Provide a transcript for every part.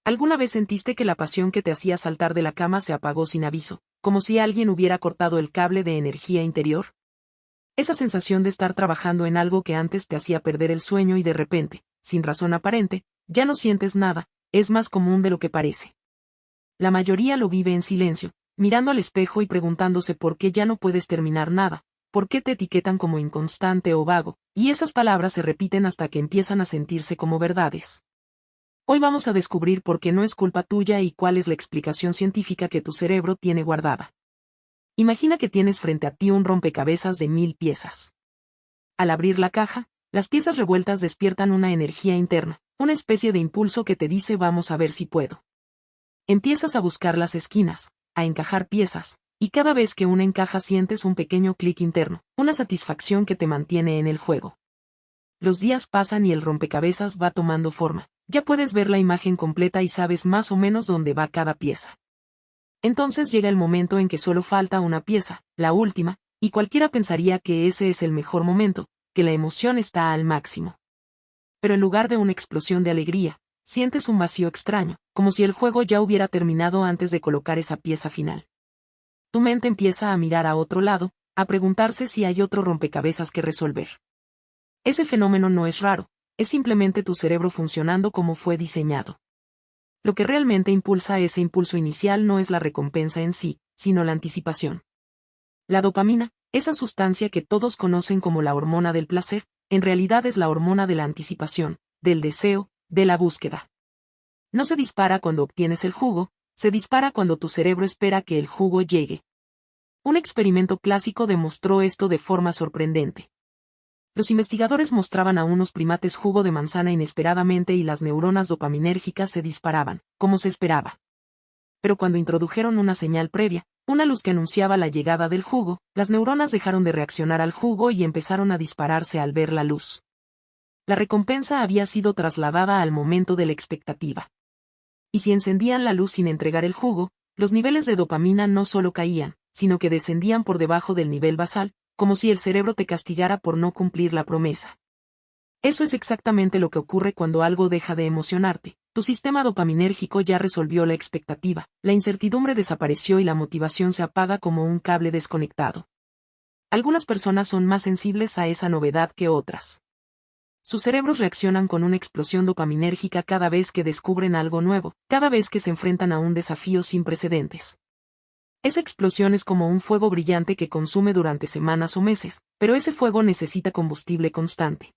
¿Alguna vez sentiste que la pasión que te hacía saltar de la cama se apagó sin aviso, como si alguien hubiera cortado el cable de energía interior? Esa sensación de estar trabajando en algo que antes te hacía perder el sueño y de repente, sin razón aparente, ya no sientes nada, es más común de lo que parece. La mayoría lo vive en silencio, mirando al espejo y preguntándose por qué ya no puedes terminar nada, por qué te etiquetan como inconstante o vago, y esas palabras se repiten hasta que empiezan a sentirse como verdades. Hoy vamos a descubrir por qué no es culpa tuya y cuál es la explicación científica que tu cerebro tiene guardada. Imagina que tienes frente a ti un rompecabezas de 1000 piezas. Al abrir la caja, las piezas revueltas despiertan una energía interna, una especie de impulso que te dice vamos a ver si puedo. Empiezas a buscar las esquinas, a encajar piezas, y cada vez que una encaja sientes un pequeño clic interno, una satisfacción que te mantiene en el juego. Los días pasan y el rompecabezas va tomando forma. Ya puedes ver la imagen completa y sabes más o menos dónde va cada pieza. Entonces llega el momento en que solo falta una pieza, la última, y cualquiera pensaría que ese es el mejor momento, que la emoción está al máximo. Pero en lugar de una explosión de alegría, sientes un vacío extraño, como si el juego ya hubiera terminado antes de colocar esa pieza final. Tu mente empieza a mirar a otro lado, a preguntarse si hay otro rompecabezas que resolver. Ese fenómeno no es raro. Es simplemente tu cerebro funcionando como fue diseñado. Lo que realmente impulsa ese impulso inicial no es la recompensa en sí, sino la anticipación. La dopamina, esa sustancia que todos conocen como la hormona del placer, en realidad es la hormona de la anticipación, del deseo, de la búsqueda. No se dispara cuando obtienes el jugo, se dispara cuando tu cerebro espera que el jugo llegue. Un experimento clásico demostró esto de forma sorprendente. Los investigadores mostraban a unos primates jugo de manzana inesperadamente y las neuronas dopaminérgicas se disparaban, como se esperaba. Pero cuando introdujeron una señal previa, una luz que anunciaba la llegada del jugo, las neuronas dejaron de reaccionar al jugo y empezaron a dispararse al ver la luz. La recompensa había sido trasladada al momento de la expectativa. Y si encendían la luz sin entregar el jugo, los niveles de dopamina no solo caían, sino que descendían por debajo del nivel basal, como si el cerebro te castigara por no cumplir la promesa. Eso es exactamente lo que ocurre cuando algo deja de emocionarte. Tu sistema dopaminérgico ya resolvió la expectativa, la incertidumbre desapareció y la motivación se apaga como un cable desconectado. Algunas personas son más sensibles a esa novedad que otras. Sus cerebros reaccionan con una explosión dopaminérgica cada vez que descubren algo nuevo, cada vez que se enfrentan a un desafío sin precedentes. Esa explosión es como un fuego brillante que consume durante semanas o meses, pero ese fuego necesita combustible constante.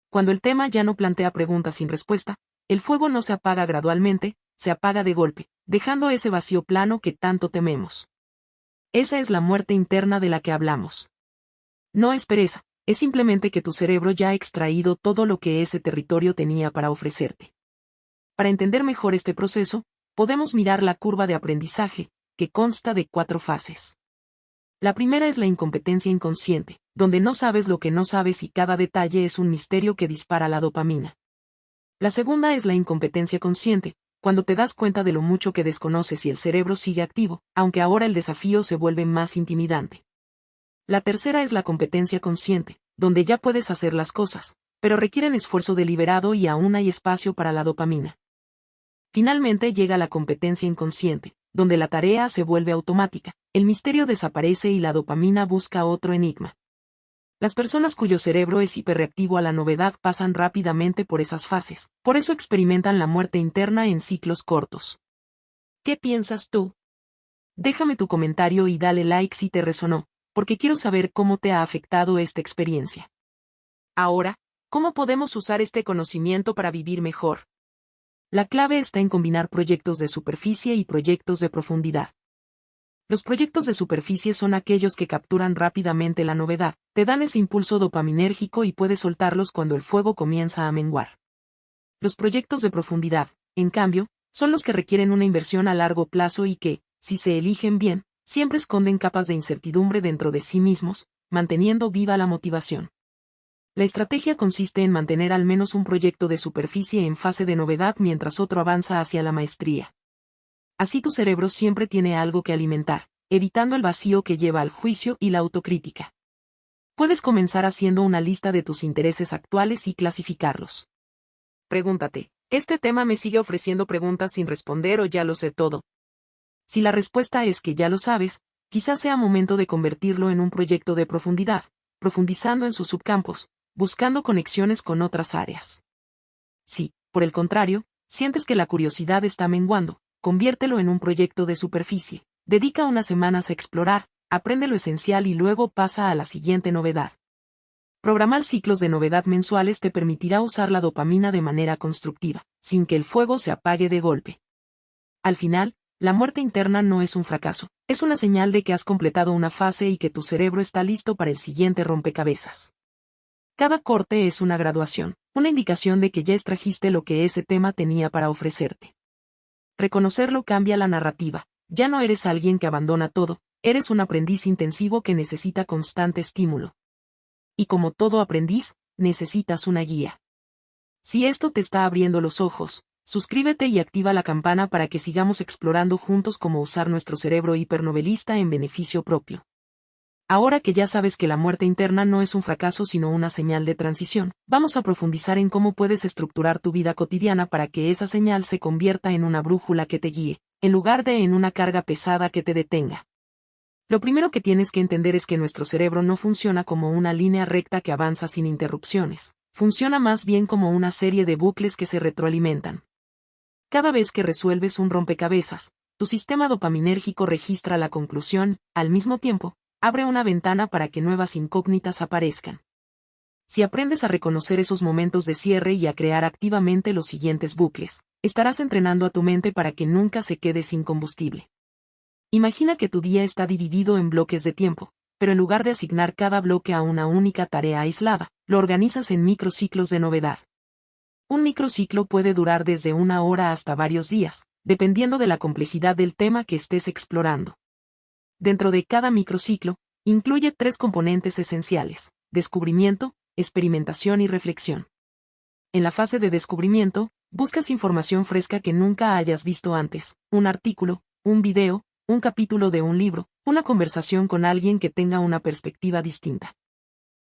Cuando el tema ya no plantea preguntas sin respuesta, el fuego no se apaga gradualmente, se apaga de golpe, dejando ese vacío plano que tanto tememos. Esa es la muerte interna de la que hablamos. No es pereza, es simplemente que tu cerebro ya ha extraído todo lo que ese territorio tenía para ofrecerte. Para entender mejor este proceso, podemos mirar la curva de aprendizaje, que consta de 4 fases. La primera es la incompetencia inconsciente, donde no sabes lo que no sabes y cada detalle es un misterio que dispara la dopamina. La segunda es la incompetencia consciente, cuando te das cuenta de lo mucho que desconoces y el cerebro sigue activo, aunque ahora el desafío se vuelve más intimidante. La tercera es la competencia consciente, donde ya puedes hacer las cosas, pero requieren esfuerzo deliberado y aún hay espacio para la dopamina. Finalmente llega la competencia inconsciente, donde la tarea se vuelve automática, el misterio desaparece y la dopamina busca otro enigma. Las personas cuyo cerebro es hiperreactivo a la novedad pasan rápidamente por esas fases, por eso experimentan la muerte interna en ciclos cortos. ¿Qué piensas tú? Déjame tu comentario y dale like si te resonó, porque quiero saber cómo te ha afectado esta experiencia. Ahora, ¿cómo podemos usar este conocimiento para vivir mejor? La clave está en combinar proyectos de superficie y proyectos de profundidad. Los proyectos de superficie son aquellos que capturan rápidamente la novedad, te dan ese impulso dopaminérgico y puedes soltarlos cuando el fuego comienza a menguar. Los proyectos de profundidad, en cambio, son los que requieren una inversión a largo plazo y que, si se eligen bien, siempre esconden capas de incertidumbre dentro de sí mismos, manteniendo viva la motivación. La estrategia consiste en mantener al menos un proyecto de superficie en fase de novedad mientras otro avanza hacia la maestría. Así tu cerebro siempre tiene algo que alimentar, evitando el vacío que lleva al juicio y la autocrítica. Puedes comenzar haciendo una lista de tus intereses actuales y clasificarlos. Pregúntate, ¿Este tema me sigue ofreciendo preguntas sin responder o ya lo sé todo? Si la respuesta es que ya lo sabes, quizás sea momento de convertirlo en un proyecto de profundidad, profundizando en sus subcampos, buscando conexiones con otras áreas. Si, por el contrario, sientes que la curiosidad está menguando, conviértelo en un proyecto de superficie. Dedica unas semanas a explorar, aprende lo esencial y luego pasa a la siguiente novedad. Programar ciclos de novedad mensuales te permitirá usar la dopamina de manera constructiva, sin que el fuego se apague de golpe. Al final, la muerte interna no es un fracaso, es una señal de que has completado una fase y que tu cerebro está listo para el siguiente rompecabezas. Cada corte es una graduación, una indicación de que ya extrajiste lo que ese tema tenía para ofrecerte. Reconocerlo cambia la narrativa, ya no eres alguien que abandona todo, eres un aprendiz intensivo que necesita constante estímulo. Y como todo aprendiz, necesitas una guía. Si esto te está abriendo los ojos, suscríbete y activa la campana para que sigamos explorando juntos cómo usar nuestro cerebro hipernovelista en beneficio propio. Ahora que ya sabes que la muerte interna no es un fracaso sino una señal de transición, vamos a profundizar en cómo puedes estructurar tu vida cotidiana para que esa señal se convierta en una brújula que te guíe, en lugar de en una carga pesada que te detenga. Lo primero que tienes que entender es que nuestro cerebro no funciona como una línea recta que avanza sin interrupciones, funciona más bien como una serie de bucles que se retroalimentan. Cada vez que resuelves un rompecabezas, tu sistema dopaminérgico registra la conclusión, al mismo tiempo, abre una ventana para que nuevas incógnitas aparezcan. Si aprendes a reconocer esos momentos de cierre y a crear activamente los siguientes bucles, estarás entrenando a tu mente para que nunca se quede sin combustible. Imagina que tu día está dividido en bloques de tiempo, pero en lugar de asignar cada bloque a una única tarea aislada, lo organizas en microciclos de novedad. Un microciclo puede durar desde una hora hasta varios días, dependiendo de la complejidad del tema que estés explorando. Dentro de cada microciclo, incluye 3 componentes esenciales: descubrimiento, experimentación y reflexión. En la fase de descubrimiento, buscas información fresca que nunca hayas visto antes, un artículo, un video, un capítulo de un libro, una conversación con alguien que tenga una perspectiva distinta.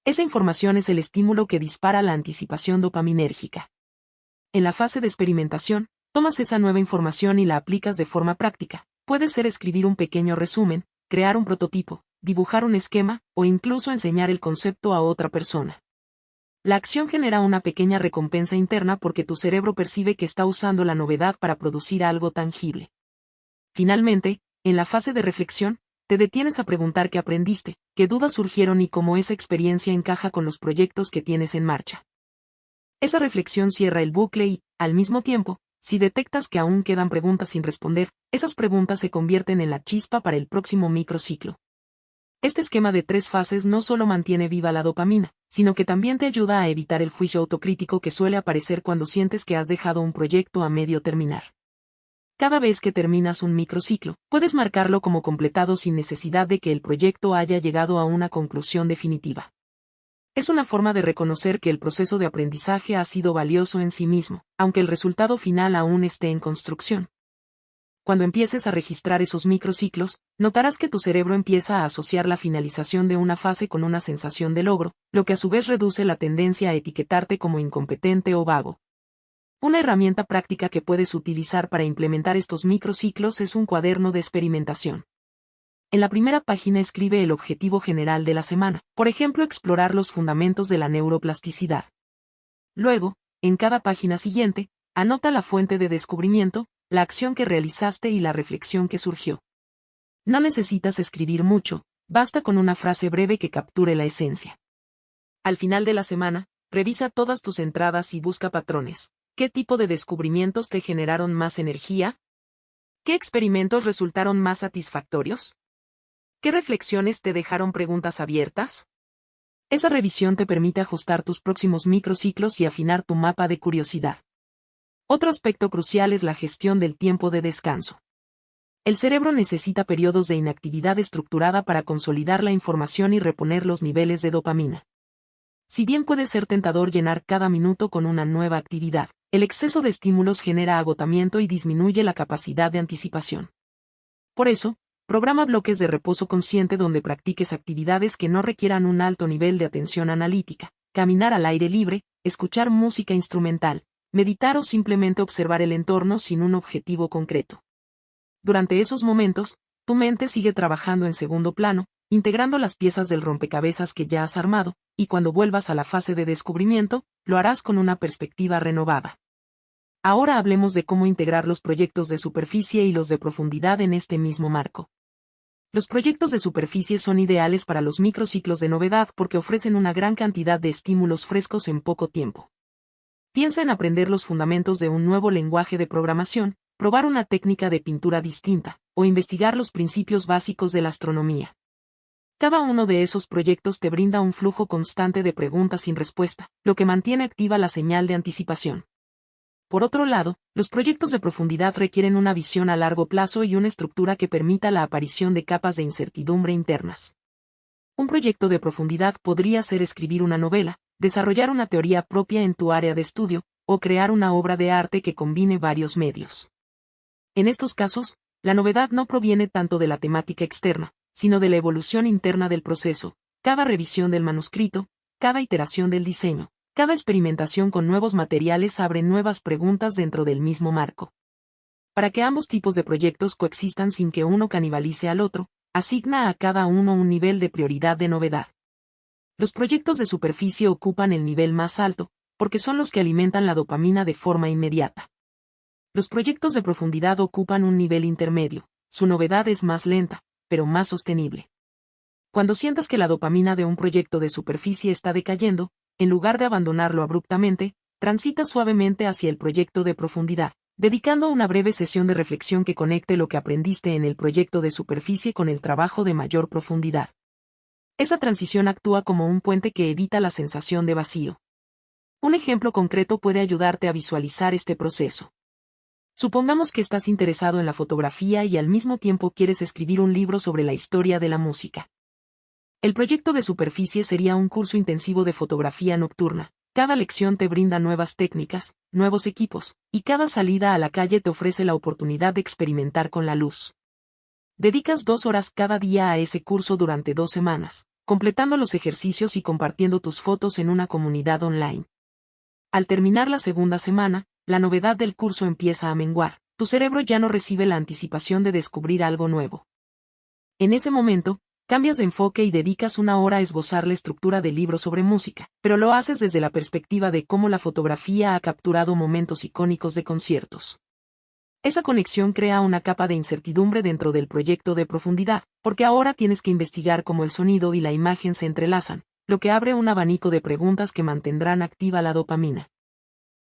Esa información es el estímulo que dispara la anticipación dopaminérgica. En la fase de experimentación, tomas esa nueva información y la aplicas de forma práctica. Puede ser escribir un pequeño resumen, crear un prototipo, dibujar un esquema, o incluso enseñar el concepto a otra persona. La acción genera una pequeña recompensa interna porque tu cerebro percibe que está usando la novedad para producir algo tangible. Finalmente, en la fase de reflexión, te detienes a preguntar qué aprendiste, qué dudas surgieron y cómo esa experiencia encaja con los proyectos que tienes en marcha. Esa reflexión cierra el bucle y, al mismo tiempo, si detectas que aún quedan preguntas sin responder, esas preguntas se convierten en la chispa para el próximo microciclo. Este esquema de 3 fases no solo mantiene viva la dopamina, sino que también te ayuda a evitar el juicio autocrítico que suele aparecer cuando sientes que has dejado un proyecto a medio terminar. Cada vez que terminas un microciclo, puedes marcarlo como completado sin necesidad de que el proyecto haya llegado a una conclusión definitiva. Es una forma de reconocer que el proceso de aprendizaje ha sido valioso en sí mismo, aunque el resultado final aún esté en construcción. Cuando empieces a registrar esos microciclos, notarás que tu cerebro empieza a asociar la finalización de una fase con una sensación de logro, lo que a su vez reduce la tendencia a etiquetarte como incompetente o vago. Una herramienta práctica que puedes utilizar para implementar estos microciclos es un cuaderno de experimentación. En la primera página escribe el objetivo general de la semana, por ejemplo, explorar los fundamentos de la neuroplasticidad. Luego, en cada página siguiente, anota la fuente de descubrimiento, la acción que realizaste y la reflexión que surgió. No necesitas escribir mucho, basta con una frase breve que capture la esencia. Al final de la semana, revisa todas tus entradas y busca patrones. ¿Qué tipo de descubrimientos te generaron más energía? ¿Qué experimentos resultaron más satisfactorios? ¿Qué reflexiones te dejaron preguntas abiertas? Esa revisión te permite ajustar tus próximos microciclos y afinar tu mapa de curiosidad. Otro aspecto crucial es la gestión del tiempo de descanso. El cerebro necesita periodos de inactividad estructurada para consolidar la información y reponer los niveles de dopamina. Si bien puede ser tentador llenar cada minuto con una nueva actividad, el exceso de estímulos genera agotamiento y disminuye la capacidad de anticipación. Por eso, programa bloques de reposo consciente donde practiques actividades que no requieran un alto nivel de atención analítica, caminar al aire libre, escuchar música instrumental, meditar o simplemente observar el entorno sin un objetivo concreto. Durante esos momentos, tu mente sigue trabajando en segundo plano, integrando las piezas del rompecabezas que ya has armado, y cuando vuelvas a la fase de descubrimiento, lo harás con una perspectiva renovada. Ahora hablemos de cómo integrar los proyectos de superficie y los de profundidad en este mismo marco. Los proyectos de superficie son ideales para los microciclos de novedad porque ofrecen una gran cantidad de estímulos frescos en poco tiempo. Piensa en aprender los fundamentos de un nuevo lenguaje de programación, probar una técnica de pintura distinta, o investigar los principios básicos de la astronomía. Cada uno de esos proyectos te brinda un flujo constante de preguntas sin respuesta, lo que mantiene activa la señal de anticipación. Por otro lado, los proyectos de profundidad requieren una visión a largo plazo y una estructura que permita la aparición de capas de incertidumbre internas. Un proyecto de profundidad podría ser escribir una novela, desarrollar una teoría propia en tu área de estudio, o crear una obra de arte que combine varios medios. En estos casos, la novedad no proviene tanto de la temática externa, sino de la evolución interna del proceso, cada revisión del manuscrito, cada iteración del diseño. Cada experimentación con nuevos materiales abre nuevas preguntas dentro del mismo marco. Para que ambos tipos de proyectos coexistan sin que uno canibalice al otro, asigna a cada uno un nivel de prioridad de novedad. Los proyectos de superficie ocupan el nivel más alto, porque son los que alimentan la dopamina de forma inmediata. Los proyectos de profundidad ocupan un nivel intermedio, su novedad es más lenta, pero más sostenible. Cuando sientas que la dopamina de un proyecto de superficie está decayendo, en lugar de abandonarlo abruptamente, transita suavemente hacia el proyecto de profundidad, dedicando una breve sesión de reflexión que conecte lo que aprendiste en el proyecto de superficie con el trabajo de mayor profundidad. Esa transición actúa como un puente que evita la sensación de vacío. Un ejemplo concreto puede ayudarte a visualizar este proceso. Supongamos que estás interesado en la fotografía y al mismo tiempo quieres escribir un libro sobre la historia de la música. El proyecto de superficie sería un curso intensivo de fotografía nocturna. Cada lección te brinda nuevas técnicas, nuevos equipos, y cada salida a la calle te ofrece la oportunidad de experimentar con la luz. Dedicas 2 horas cada día a ese curso durante 2 semanas, completando los ejercicios y compartiendo tus fotos en una comunidad online. Al terminar la segunda semana, la novedad del curso empieza a menguar. Tu cerebro ya no recibe la anticipación de descubrir algo nuevo. En ese momento, cambias de enfoque y dedicas 1 hora a esbozar la estructura del libro sobre música, pero lo haces desde la perspectiva de cómo la fotografía ha capturado momentos icónicos de conciertos. Esa conexión crea una capa de incertidumbre dentro del proyecto de profundidad, porque ahora tienes que investigar cómo el sonido y la imagen se entrelazan, lo que abre un abanico de preguntas que mantendrán activa la dopamina.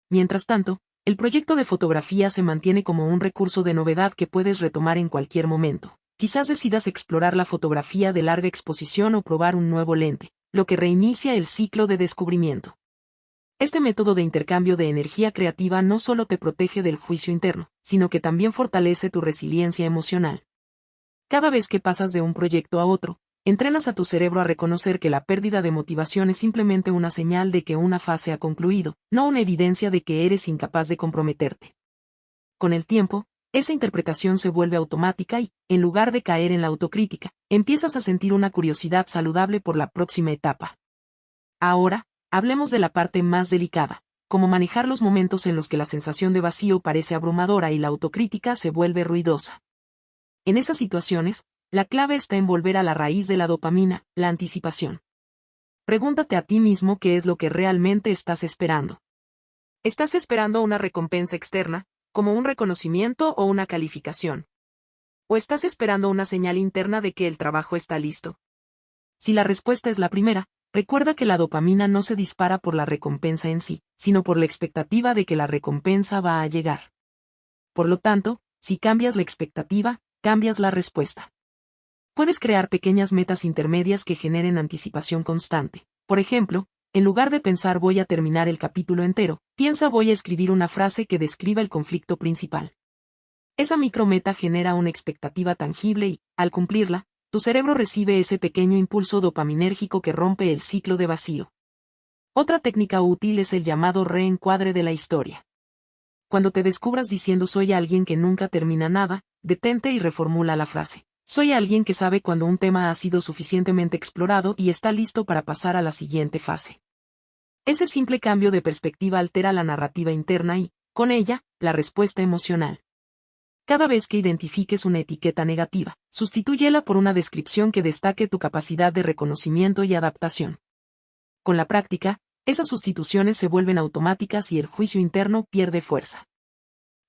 Mientras tanto, el proyecto de fotografía se mantiene como un recurso de novedad que puedes retomar en cualquier momento. Quizás decidas explorar la fotografía de larga exposición o probar un nuevo lente, lo que reinicia el ciclo de descubrimiento. Este método de intercambio de energía creativa no solo te protege del juicio interno, sino que también fortalece tu resiliencia emocional. Cada vez que pasas de un proyecto a otro, entrenas a tu cerebro a reconocer que la pérdida de motivación es simplemente una señal de que una fase ha concluido, no una evidencia de que eres incapaz de comprometerte. Con el tiempo, esa interpretación se vuelve automática y, en lugar de caer en la autocrítica, empiezas a sentir una curiosidad saludable por la próxima etapa. Ahora, hablemos de la parte más delicada, cómo manejar los momentos en los que la sensación de vacío parece abrumadora y la autocrítica se vuelve ruidosa. En esas situaciones, la clave está en volver a la raíz de la dopamina, la anticipación. Pregúntate a ti mismo qué es lo que realmente estás esperando. ¿Estás esperando una recompensa externa, como un reconocimiento o una calificación? ¿O estás esperando una señal interna de que el trabajo está listo? Si la respuesta es la primera, recuerda que la dopamina no se dispara por la recompensa en sí, sino por la expectativa de que la recompensa va a llegar. Por lo tanto, si cambias la expectativa, cambias la respuesta. Puedes crear pequeñas metas intermedias que generen anticipación constante. Por ejemplo, en lugar de pensar voy a terminar el capítulo entero, piensa voy a escribir una frase que describa el conflicto principal. Esa micrometa genera una expectativa tangible y, al cumplirla, tu cerebro recibe ese pequeño impulso dopaminérgico que rompe el ciclo de vacío. Otra técnica útil es el llamado reencuadre de la historia. Cuando te descubras diciendo soy alguien que nunca termina nada, detente y reformula la frase. Soy alguien que sabe cuando un tema ha sido suficientemente explorado y está listo para pasar a la siguiente fase. Ese simple cambio de perspectiva altera la narrativa interna y, con ella, la respuesta emocional. Cada vez que identifiques una etiqueta negativa, sustitúyela por una descripción que destaque tu capacidad de reconocimiento y adaptación. Con la práctica, esas sustituciones se vuelven automáticas y el juicio interno pierde fuerza.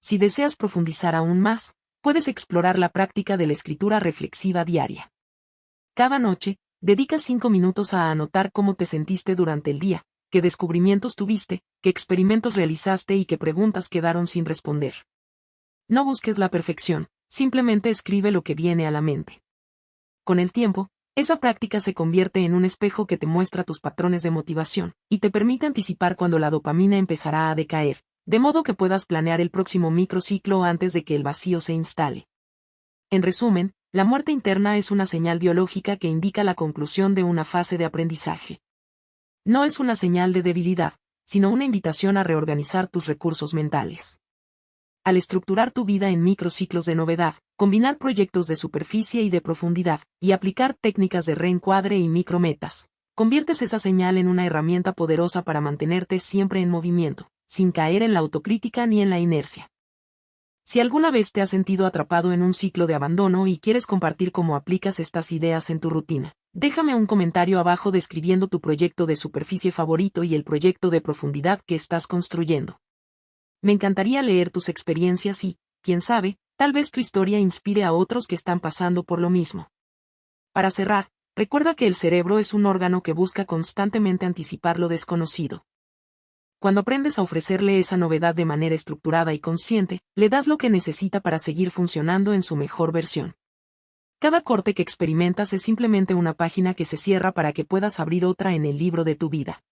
Si deseas profundizar aún más, puedes explorar la práctica de la escritura reflexiva diaria. Cada noche, dedica 5 minutos a anotar cómo te sentiste durante el día, qué descubrimientos tuviste, qué experimentos realizaste y qué preguntas quedaron sin responder. No busques la perfección, simplemente escribe lo que viene a la mente. Con el tiempo, esa práctica se convierte en un espejo que te muestra tus patrones de motivación, y te permite anticipar cuando la dopamina empezará a decaer, de modo que puedas planear el próximo microciclo antes de que el vacío se instale. En resumen, la muerte interna es una señal biológica que indica la conclusión de una fase de aprendizaje. No es una señal de debilidad, sino una invitación a reorganizar tus recursos mentales. Al estructurar tu vida en microciclos de novedad, combinar proyectos de superficie y de profundidad, y aplicar técnicas de reencuadre y micrometas, conviertes esa señal en una herramienta poderosa para mantenerte siempre en movimiento, sin caer en la autocrítica ni en la inercia. Si alguna vez te has sentido atrapado en un ciclo de abandono y quieres compartir cómo aplicas estas ideas en tu rutina, déjame un comentario abajo describiendo tu proyecto de superficie favorito y el proyecto de profundidad que estás construyendo. Me encantaría leer tus experiencias y, quién sabe, tal vez tu historia inspire a otros que están pasando por lo mismo. Para cerrar, recuerda que el cerebro es un órgano que busca constantemente anticipar lo desconocido. Cuando aprendes a ofrecerle esa novedad de manera estructurada y consciente, le das lo que necesita para seguir funcionando en su mejor versión. Cada corte que experimentas es simplemente una página que se cierra para que puedas abrir otra en el libro de tu vida.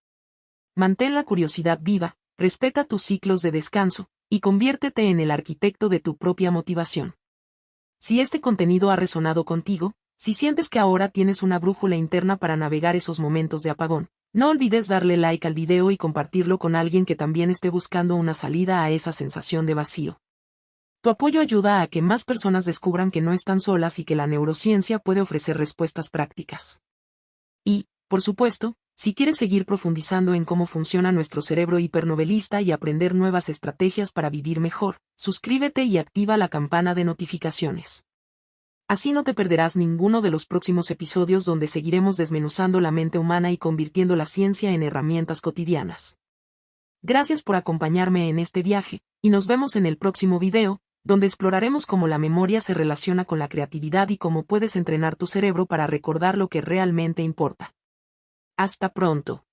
Mantén la curiosidad viva, respeta tus ciclos de descanso, y conviértete en el arquitecto de tu propia motivación. Si este contenido ha resonado contigo, si sientes que ahora tienes una brújula interna para navegar esos momentos de apagón, no olvides darle like al video y compartirlo con alguien que también esté buscando una salida a esa sensación de vacío. Tu apoyo ayuda a que más personas descubran que no están solas y que la neurociencia puede ofrecer respuestas prácticas. Y, por supuesto, si quieres seguir profundizando en cómo funciona nuestro cerebro hipernovelista y aprender nuevas estrategias para vivir mejor, suscríbete y activa la campana de notificaciones. Así no te perderás ninguno de los próximos episodios donde seguiremos desmenuzando la mente humana y convirtiendo la ciencia en herramientas cotidianas. Gracias por acompañarme en este viaje, y nos vemos en el próximo video, donde exploraremos cómo la memoria se relaciona con la creatividad y cómo puedes entrenar tu cerebro para recordar lo que realmente importa. Hasta pronto.